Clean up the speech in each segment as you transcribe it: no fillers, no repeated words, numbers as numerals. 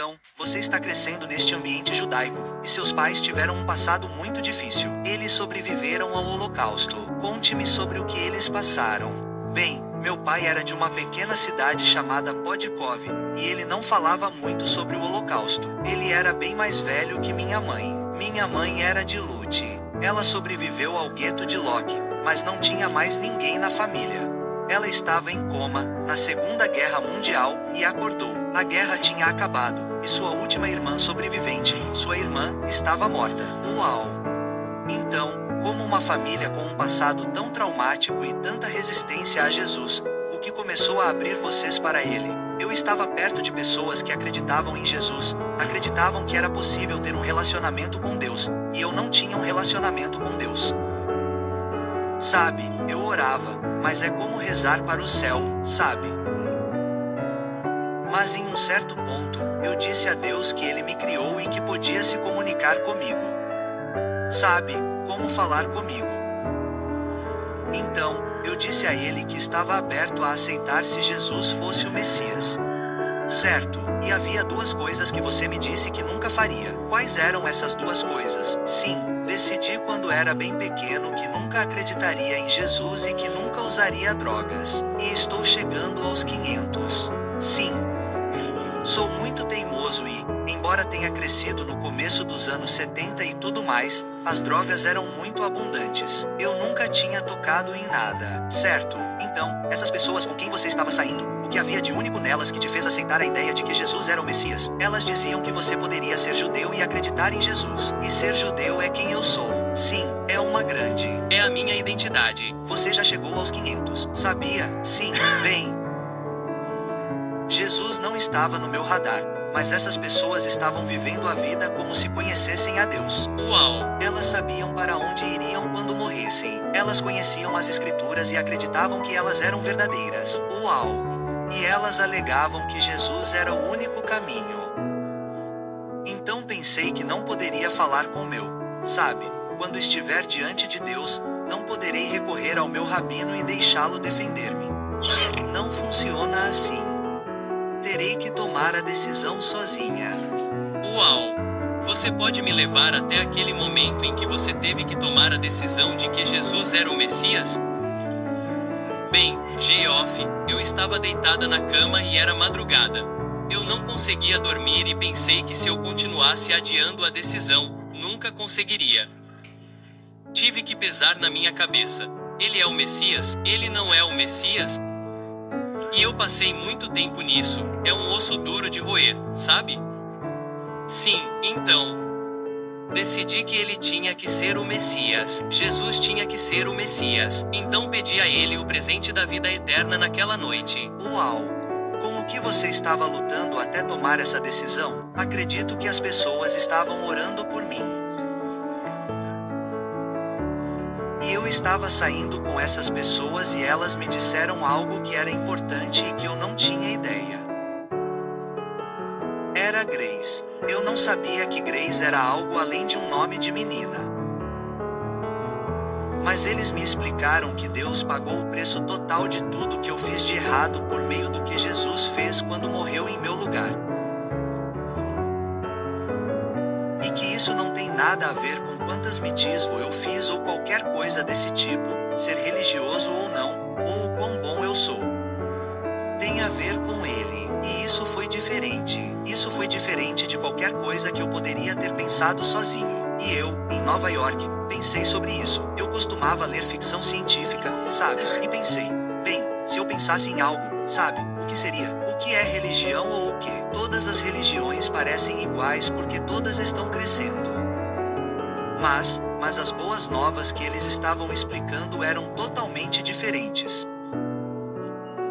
Então, você está crescendo neste ambiente judaico, e seus pais tiveram um passado muito difícil. Eles sobreviveram ao Holocausto. Conte-me sobre o que eles passaram. Bem, meu pai era de uma pequena cidade chamada Podkov, e ele não falava muito sobre o Holocausto. Ele era bem mais velho que minha mãe. Minha mãe era de Lute. Ela sobreviveu ao gueto de Locke, mas não tinha mais ninguém na família. Ela estava em coma, na Segunda Guerra Mundial, e acordou. A guerra tinha acabado, e sua última irmã sobrevivente, sua irmã, estava morta. Uau! Então, como uma família com um passado tão traumático e tanta resistência a Jesus, o que começou a abrir vocês para ele? Eu estava perto de pessoas que acreditavam em Jesus, acreditavam que era possível ter um relacionamento com Deus, e eu não tinha um relacionamento com Deus. Sabe, eu orava, mas é como rezar para o céu, sabe? Mas em um certo ponto, eu disse a Deus que Ele me criou e que podia se comunicar comigo. Sabe, como falar comigo. Então, eu disse a Ele que estava aberto a aceitar se Jesus fosse o Messias. Certo, e havia duas coisas que você me disse que nunca faria. Quais eram essas duas coisas? Sim, decidi quando era bem pequeno que nunca acreditaria em Jesus e que nunca usaria drogas. E estou chegando aos 500. Sim. Sou muito teimoso e, embora tenha crescido no começo dos anos 70 e tudo mais, as drogas eram muito abundantes. Eu nunca tinha tocado em nada. Certo, então, essas pessoas com quem você estava saindo, o que havia de único nelas que te fez aceitar a ideia de que Jesus era o Messias? Elas diziam que você poderia ser judeu e acreditar em Jesus. E ser judeu é quem eu sou. Sim, é uma grande. É a minha identidade. Você já chegou aos 500. Sabia? Sim, bem. Jesus não estava no meu radar, mas essas pessoas estavam vivendo a vida como se conhecessem a Deus. Uau! Elas sabiam para onde iriam quando morressem. Elas conheciam as Escrituras e acreditavam que elas eram verdadeiras. Uau! E elas alegavam que Jesus era o único caminho. Então pensei que não poderia falar com o meu, sabe, quando estiver diante de Deus, não poderei recorrer ao meu rabino e deixá-lo defender-me. Não funciona assim. Terei que tomar a decisão sozinha. Uau! Você pode me levar até aquele momento em que você teve que tomar a decisão de que Jesus era o Messias? Bem, Geoff, eu estava deitada na cama e era madrugada. Eu não conseguia dormir e pensei que se eu continuasse adiando a decisão, nunca conseguiria. Tive que pesar na minha cabeça. Ele é o Messias? Ele não é o Messias? E eu passei muito tempo nisso. É um osso duro de roer, sabe? Sim, então. Decidi que ele tinha que ser o Messias. Jesus tinha que ser o Messias. Então pedi a ele o presente da vida eterna naquela noite. Uau! Com o que você estava lutando até tomar essa decisão? Acredito que as pessoas estavam orando por mim. E eu estava saindo com essas pessoas e elas me disseram algo que era importante e que eu não tinha ideia. Era Grace. Eu não sabia que Grace era algo além de um nome de menina. Mas eles me explicaram que Deus pagou o preço total de tudo que eu fiz de errado por meio do que Jesus fez quando morreu em meu lugar. E que isso não tem nada a ver com quantas mitisvo eu fiz ou qualquer coisa desse tipo, ser religioso ou não, ou o quão bom eu sou. Tem a ver com ele, e isso foi diferente. Isso foi diferente de qualquer coisa que eu poderia ter pensado sozinho. E eu, em Nova York, pensei sobre isso. Eu costumava ler ficção científica, sabe? E pensei, bem, se eu pensasse em algo, sabe, o que seria? O que é religião ou o quê? Todas as religiões parecem iguais porque todas estão crescendo. Mas as boas novas que eles estavam explicando eram totalmente diferentes.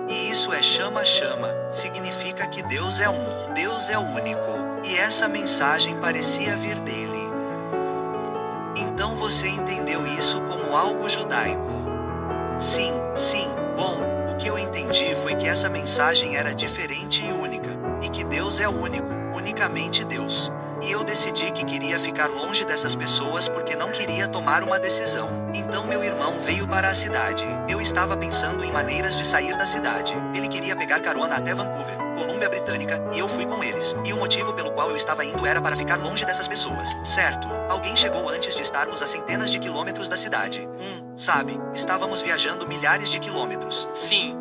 E isso é chama-chama, significa que Deus é um, Deus é o único, e essa mensagem parecia vir dele. Então você entendeu isso como algo judaico? Sim, bom, o que eu entendi foi que essa mensagem era diferente e única, e que Deus é único, unicamente Deus. E eu decidi que queria ficar longe dessas pessoas porque não queria tomar uma decisão. Então meu irmão veio para a cidade. Eu estava pensando em maneiras de sair da cidade. Ele queria pegar carona até Vancouver, Colômbia Britânica, e eu fui com eles. E o motivo pelo qual eu estava indo era para ficar longe dessas pessoas. Certo, alguém chegou antes de estarmos a centenas de quilômetros da cidade. Sabe, estávamos viajando milhares de quilômetros. Sim.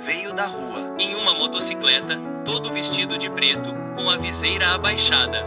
Veio da rua. Em uma motocicleta, todo vestido de preto, com a viseira abaixada.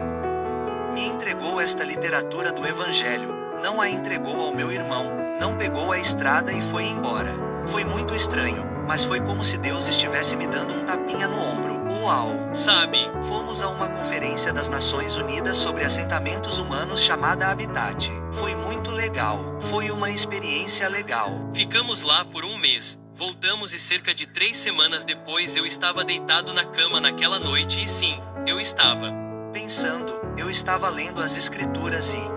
Me entregou esta literatura do Evangelho. Não a entregou ao meu irmão. Não pegou a estrada e foi embora. Foi muito estranho, mas foi como se Deus estivesse me dando um tapinha no ombro. Uau! Sabe? Fomos a uma conferência das Nações Unidas sobre assentamentos humanos chamada Habitat. Foi muito legal. Foi uma experiência legal. Ficamos lá por um mês. Voltamos e cerca de 3 semanas depois eu estava deitado na cama naquela noite e sim, eu estava pensando, eu estava lendo as escrituras e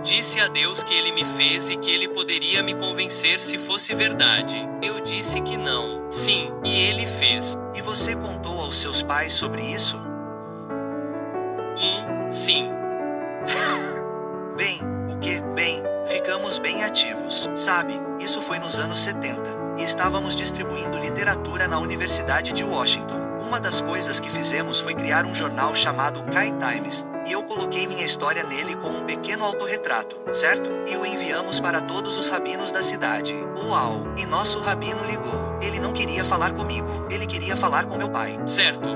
disse a Deus que ele me fez e que ele poderia me convencer se fosse verdade. Eu disse que não. Sim, e ele fez. E você contou aos seus pais sobre isso? Sim. Bem, o que? Bem, ficamos bem ativos. Sabe, isso foi nos anos 70. E estávamos distribuindo literatura na Universidade de Washington. Uma das coisas que fizemos foi criar um jornal chamado Kai Times. E eu coloquei minha história nele com um pequeno autorretrato, certo? E o enviamos para todos os rabinos da cidade. Uau! E nosso rabino ligou. Ele não queria falar comigo. Ele queria falar com meu pai. Certo.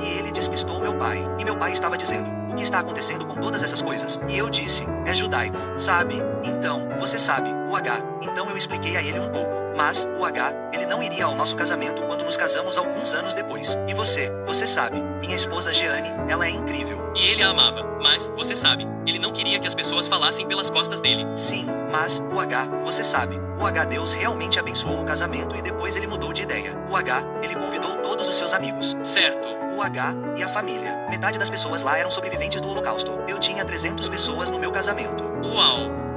E ele despistou meu pai. E meu pai estava dizendo: o que está acontecendo com todas essas coisas? E eu disse: é judaico, sabe? Então, você sabe, o H. Então eu expliquei a ele um pouco. Mas, o H, ele não iria ao nosso casamento quando nos casamos alguns anos depois. E você sabe, minha esposa Jeane, ela é incrível. E ele a amava, mas, você sabe, ele não queria que as pessoas falassem pelas costas dele. Sim, mas, o H, você sabe, o H Deus realmente abençoou o casamento e depois ele mudou de ideia. O H, ele convidou todos os seus amigos. Certo. O H e a família. Metade das pessoas lá eram sobreviventes do Holocausto. Eu tinha 300 pessoas no meu casamento. Uau!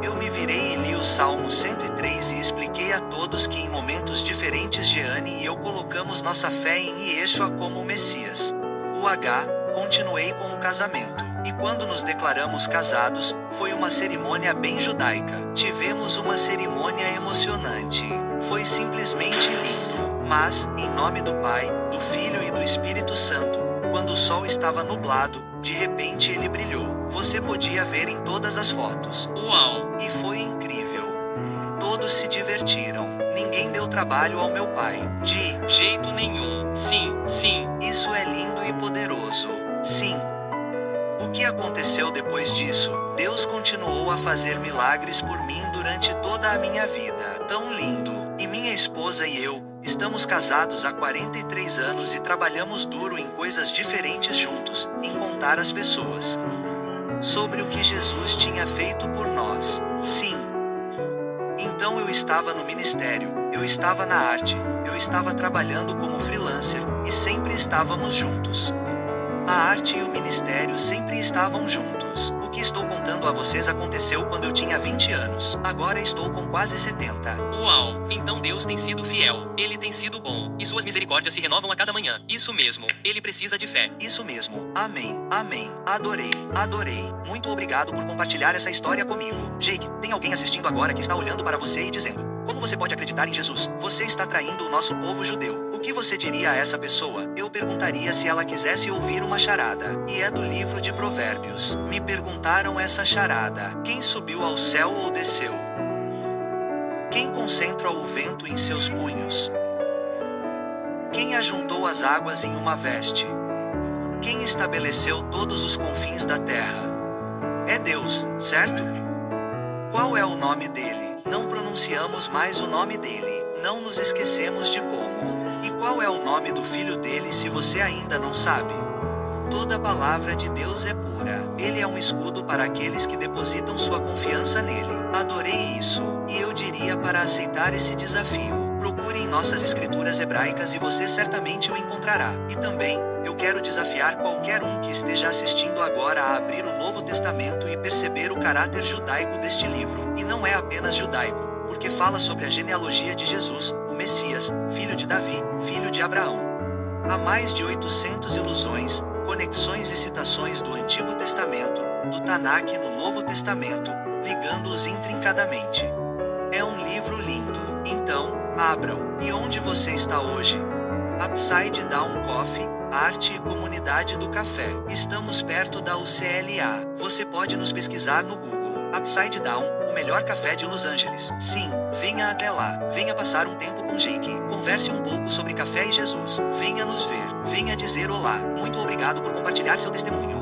Eu me virei e li o Salmo 103 e expliquei a todos que em momentos diferentes Jeane e eu colocamos nossa fé em Yeshua como o Messias. O H, continuei com o casamento. E quando nos declaramos casados, foi uma cerimônia bem judaica. Tivemos uma cerimônia emocionante. Foi simplesmente lindo. Mas, em nome do Pai, do Filho e do Espírito Santo, quando o sol estava nublado, de repente ele brilhou. Você podia ver em todas as fotos. Uau! E foi incrível. Todos se divertiram. Ninguém deu trabalho ao meu pai. De jeito nenhum. Sim. Isso é lindo e poderoso. Sim. O que aconteceu depois disso? Deus continuou a fazer milagres por mim durante toda a minha vida. Tão lindo. E minha esposa e eu estamos casados há 43 anos e trabalhamos duro em coisas diferentes juntos, em contar às pessoas sobre o que Jesus tinha feito por nós. Sim. Então eu estava no ministério, eu estava na arte, eu estava trabalhando como freelancer, e sempre estávamos juntos. A arte e o ministério sempre estavam juntos. O que estou contando a vocês aconteceu quando eu tinha 20 anos. Agora estou com quase 70. Uau! Então Deus tem sido fiel. Ele tem sido bom. E suas misericórdias se renovam a cada manhã. Isso mesmo. Ele precisa de fé. Isso mesmo. Amém. Adorei. Muito obrigado por compartilhar essa história comigo. Jake, tem alguém assistindo agora que está olhando para você e dizendo: como você pode acreditar em Jesus? Você está traindo o nosso povo judeu. O que você diria a essa pessoa? Eu perguntaria se ela quisesse ouvir uma charada. E é do livro de Provérbios. Me perguntaram essa charada: quem subiu ao céu ou desceu? Quem concentra o vento em seus punhos? Quem ajuntou as águas em uma veste? Quem estabeleceu todos os confins da terra? É Deus, certo? Qual é o nome dele? Não pronunciamos mais o nome dele. Não nos esquecemos de como. E qual é o nome do filho dele se você ainda não sabe? Toda palavra de Deus é pura. Ele é um escudo para aqueles que depositam sua confiança nele. Adorei isso. E eu diria para aceitar esse desafio: procure em nossas escrituras hebraicas e você certamente o encontrará. E também, eu quero desafiar qualquer um que esteja assistindo agora a abrir o Novo Testamento e perceber o caráter judaico deste livro. E não é apenas judaico, porque fala sobre a genealogia de Jesus, o Messias, filho de Davi, filho de Abraão. Há mais de 800 ilusões, Conexões e citações do Antigo Testamento, do Tanakh no Novo Testamento, ligando-os intrincadamente. É um livro lindo. Então, abra-o. E onde você está hoje? Upside Down Coffee, Arte e Comunidade do Café. Estamos perto da UCLA. Você pode nos pesquisar no Google. Upside Down, o melhor café de Los Angeles. Sim, venha até lá. Venha passar um tempo com Jake. Converse um pouco sobre café e Jesus. Venha nos ver. Venha dizer olá. Muito obrigado por compartilhar seu testemunho.